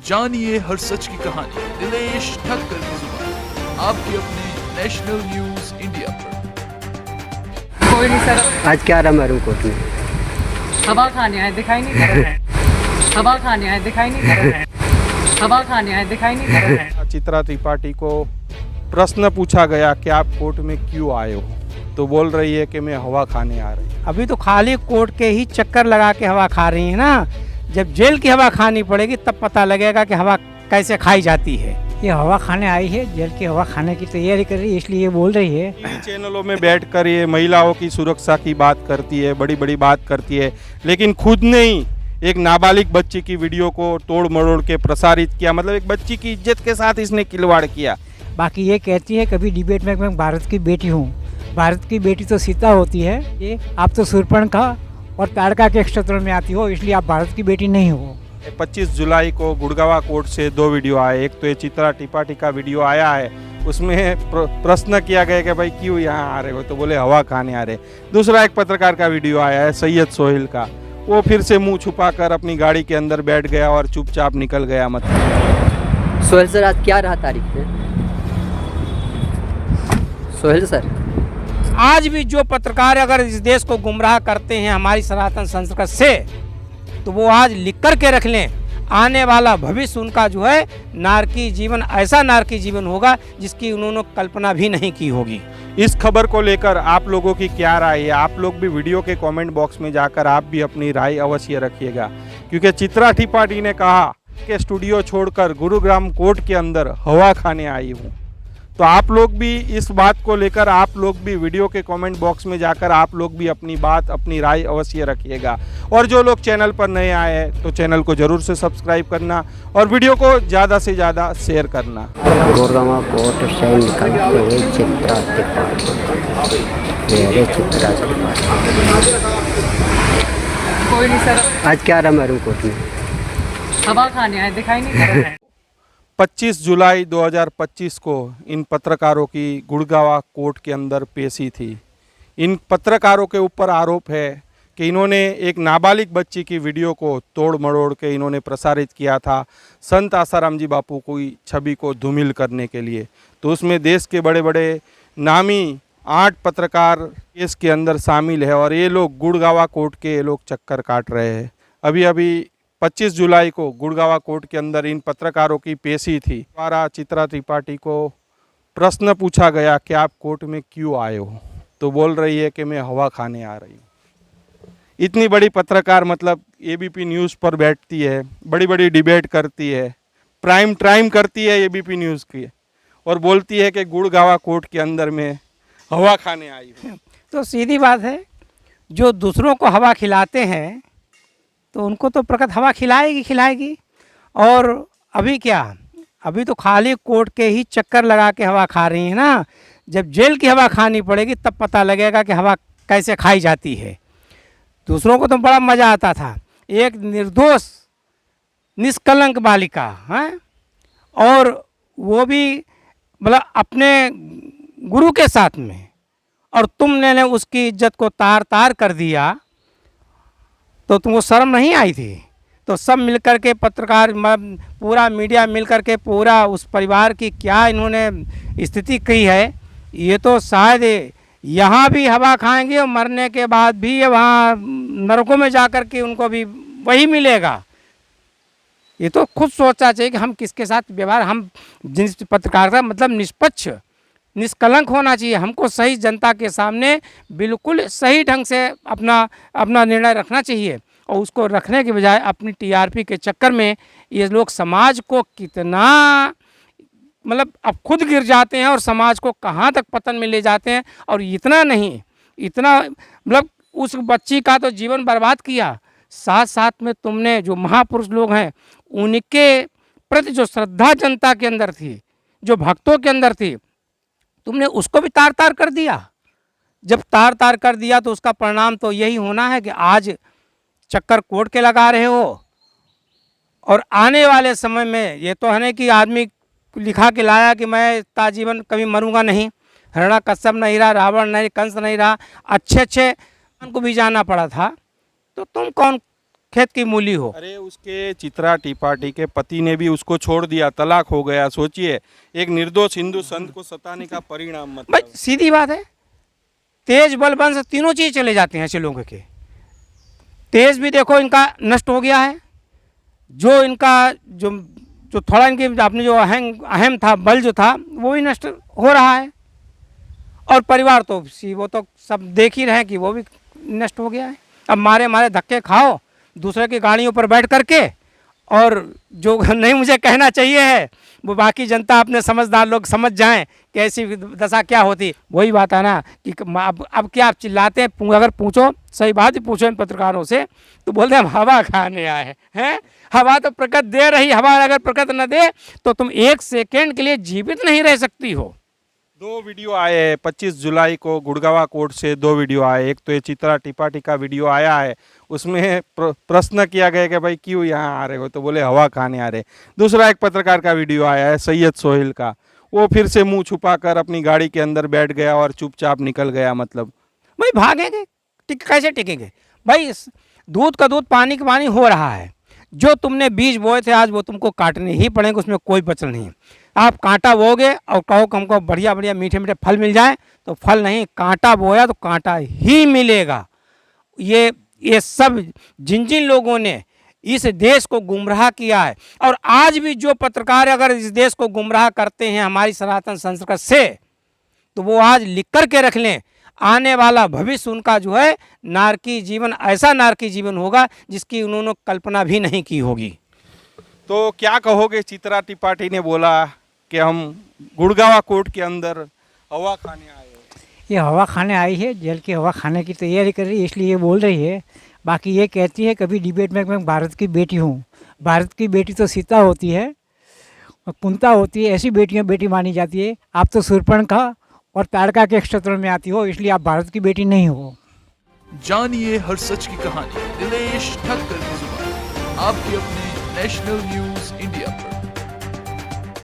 जानिए हर सच की कहानी दिनेश ठक्कर की जुबान आपके अपने नेशनल न्यूज इंडिया पर। कोई नहीं सर, आज क्या रहा मैरून कोर्ट में? हवा खाने आए, दिखाई नहीं दे रहे हैं। हवा खाने आए, दिखाई नहीं दे रहे हैं। हवा खाने आए, दिखाई नहीं दे रहे हैं। चित्रा त्रिपाठी को प्रश्न पूछा गया कि आप कोर्ट में क्यों आए हो, तो बोल रही है कि मैं हवा खाने आ रही हूँ। अभी तो खाली कोर्ट के ही चक्कर लगा के हवा खा रही है ना। जब जेल की हवा खानी पड़ेगी तब पता लगेगा कि हवा कैसे खाई जाती है। ये हवा खाने आई है, जेल की हवा खाने की तैयारी कर रही है, इसलिए ये बोल रही है। टीवी चैनलों में बैठकर ये महिलाओं की सुरक्षा की बात करती है, बड़ी बड़ी बात करती है, लेकिन खुद ने ही एक नाबालिग बच्ची की वीडियो को तोड़ मरोड़ के प्रसारित किया। मतलब एक बच्ची की इज्जत के साथ इसने खिलवाड़ किया। बाकी ये कहती है कभी डिबेट में मैं भारत की बेटी हूँ। भारत की बेटी तो सीता होती है, ये आप तो शूर्पणखा और ताड़का के क्षेत्र में आती हो, इसलिए आप भारत की बेटी नहीं हो। 25 जुलाई को गुड़गावा कोर्ट से 2 वीडियो आए। एक तो ये चित्रा त्रिपाठी का वीडियो आया है, उसमें प्रश्न किया गया कि भाई क्यों यहाँ आ रहे हो, तो बोले हवा खाने आ रहे। दूसरा एक पत्रकार का वीडियो आया है सैयद सोहेल का, वो फिर से मुंह छुपाकर अपनी गाड़ी के अंदर बैठ गया और चुपचाप निकल गया। मतलब सोहेल सर, आज क्या रहा तारीख में? सोहेल सर, आज भी जो पत्रकार अगर इस देश को गुमराह करते हैं हमारी सनातन संस्कृति से, तो वो आज लिख कर के रख लें। आने वाला भविष्य उनका जो है नारकी जीवन, ऐसा नारकी जीवन होगा जिसकी उन्होंने कल्पना भी नहीं की होगी। इस खबर को लेकर आप लोगों की क्या राय है? आप लोग भी वीडियो के कमेंट बॉक्स में जाकर आप भी अपनी राय अवश्य रखिएगा, क्योंकि चित्रा त्रिपाठी ने कहा कि स्टूडियो छोड़कर गुरुग्राम कोर्ट के अंदर हवा खाने आई हूँ। तो आप लोग भी इस बात को लेकर आप लोग भी वीडियो के कमेंट बॉक्स में जाकर आप लोग भी अपनी बात, अपनी राय अवश्य रखिएगा। और जो लोग चैनल पर नए आए हैं तो चैनल को जरूर से सब्सक्राइब करना और वीडियो को ज़्यादा से ज़्यादा शेयर करना। गुड़गावा कोर्ट से निकलते हुए चित्रा त्रिपाठी, चित्रा त्रिपाठी। कोई नहीं सर, आज क्या रहा मैरून कोर्ट में? हवा खाने आए, दिखाई नहीं दे रहे हैं। 25 जुलाई 2025 को इन पत्रकारों की गुड़गावा कोर्ट के अंदर पेशी थी। इन पत्रकारों के ऊपर आरोप है कि इन्होंने एक नाबालिग बच्ची की वीडियो को तोड़ मरोड़ के इन्होंने प्रसारित किया था संत आसाराम जी बापू की छवि को धूमिल करने के लिए। तो उसमें देश के बड़े बड़े नामी 8 पत्रकार इसके अंदर शामिल है और ये लोग गुड़गावा कोर्ट के ये लोग चक्कर काट रहे हैं। अभी 25 जुलाई को गुड़गावा कोर्ट के अंदर इन पत्रकारों की पेशी थी। द्वारा चित्रा त्रिपाठी को प्रश्न पूछा गया कि आप कोर्ट में क्यों आए हो, तो बोल रही है कि मैं हवा खाने आ रही हूँ। इतनी बड़ी पत्रकार, मतलब एबीपी न्यूज़ पर बैठती है, बड़ी बड़ी डिबेट करती है, प्राइम टाइम करती है एबीपी न्यूज़ की, और बोलती है कि गुड़गावा कोर्ट के अंदर में हवा खाने आई हूँ। तो सीधी बात है, जो दूसरों को हवा खिलाते हैं तो उनको तो प्रकट हवा खिलाएगी। और अभी क्या, अभी तो खाली कोर्ट के ही चक्कर लगा के हवा खा रही है ना। जब जेल की हवा खानी पड़ेगी तब पता लगेगा कि हवा कैसे खाई जाती है। दूसरों को तो बड़ा मज़ा आता था, एक निर्दोष निष्कलंक बालिका है, और वो भी मतलब अपने गुरु के साथ में, और तुमने उसकी इज्जत को तार तार कर दिया, तो तुमको शर्म नहीं आई थी? तो सब मिलकर के पत्रकार, पूरा मीडिया मिलकर के पूरा उस परिवार की क्या इन्होंने स्थिति की है। ये तो शायद यहाँ भी हवा खाएंगे और मरने के बाद भी ये वहाँ नरकों में जाकर के उनको भी वही मिलेगा। ये तो खुद सोचना चाहिए कि हम किसके साथ व्यवहार, हम जिस पत्रकारिता मतलब निष्पक्ष निष्कलंक होना चाहिए। हमको सही जनता के सामने बिल्कुल सही ढंग से अपना निर्णय रखना चाहिए, और उसको रखने के बजाय अपनी टीआरपी के चक्कर में ये लोग समाज को कितना मतलब अब खुद गिर जाते हैं और समाज को कहाँ तक पतन में ले जाते हैं। और इतना नहीं, इतना मतलब उस बच्ची का तो जीवन बर्बाद किया, साथ साथ में तुमने जो महापुरुष लोग हैं उनके प्रति जो श्रद्धा जनता के अंदर थी, जो भक्तों के अंदर थी, तुमने उसको भी तार तार कर दिया। जब तार तार कर दिया तो उसका परिणाम तो यही होना है कि आज चक्कर कोर्ट के लगा रहे हो, और आने वाले समय में ये तो है नहीं कि आदमी लिखा के लाया कि मैं ताजीवन कभी मरूंगा नहीं। हिरण्यकश्यप नहीं रहा, रावण नहीं, कंस नहीं रहा, अच्छे को भी जाना पड़ा था। तो तुम कौन खेत की मूली हो। अरे उसके चित्रा त्रिपाठी के पति ने भी उसको छोड़ दिया, तलाक हो गया। सोचिए, एक निर्दोष हिंदू संत को सताने का परिणाम भाई मतलब। सीधी बात है, तेज बल वंश तीनों चीज चले जाते हैं ऐसे लोगों के। तेज भी देखो इनका नष्ट हो गया है, जो इनका जो जो थोड़ा इनके अपने जो अहम था, बल जो था वो भी नष्ट हो रहा है। और परिवार तो वो तो सब देख ही रहे हैं कि वो भी नष्ट हो गया है। अब मारे मारे धक्के खाओ दूसरे की गाड़ियों पर बैठ करके, और जो नहीं मुझे कहना चाहिए है वो बाकी जनता अपने समझदार लोग समझ जाएं कि ऐसी दशा क्या होती। वही बात है ना कि अब क्या आप चिल्लाते हैं। अगर पूछो, सही बात ही पूछो इन पत्रकारों से, तो बोलते हैं हम हवा खाने आए हैं। हवा तो प्रकृति दे रही, हवा अगर प्रकृति न दे तो तुम एक सेकेंड के लिए जीवित नहीं रह सकती हो। दो वीडियो आए हैं 25 जुलाई को गुड़गावा कोर्ट से। दो वीडियो आए, एक तो ये चित्रा त्रिपाठी का वीडियो आया है, उसमें प्रश्न किया गया कि भाई क्यों यहाँ आ रहे हो, तो बोले हवा खाने आ रहे। दूसरा एक पत्रकार का वीडियो आया है सैयद सोहेल का, वो फिर से मुंह छुपाकर अपनी गाड़ी के अंदर बैठ गया और चुपचाप निकल गया। मतलब भाई भागेंगे, कैसे टिकेंगे भाई? दूध का दूध पानी का पानी हो रहा है। जो तुमने बीज बोए थे आज वो तुमको काटने ही पड़ेंगे, उसमें कोई बचल नहीं है। आप कांटा बोओगे और कहो कि हमको बढ़िया बढ़िया मीठे मीठे फल मिल जाए, तो फल नहीं, कांटा बोया तो कांटा ही मिलेगा। ये सब जिन जिन लोगों ने इस देश को गुमराह किया है, और आज भी जो पत्रकार अगर इस देश को गुमराह करते हैं हमारी सनातन संस्कृति से, तो वो आज लिख कर के रख लें, आने वाला भविष्य उनका जो है नारकी जीवन, ऐसा नारकी जीवन होगा जिसकी उन्होंने कल्पना भी नहीं की होगी। तो क्या कहोगे? चित्रा त्रिपाठी ने बोला कि हम गुड़गावा कोर्ट के अंदर हवा खाने आए हैं। ये हवा खाने आई है, जेल की हवा खाने की तैयारी कर रही है, इसलिए ये बोल रही है। बाकी ये कहती है कभी डिबेट में मैं भारत की बेटी हूँ। भारत की बेटी तो सीता होती है, कुंता होती है, ऐसी बेटियाँ बेटी मानी जाती है। आप तो शूर्पणखा और ताड़का के क्षेत्र में आती हो, इसलिए आप भारत की बेटी नहीं हो। जानिए हर सच की कहानी दिनेश ठक्कर की जुबान, आपके अपने नेशनल न्यूज इंडिया पर।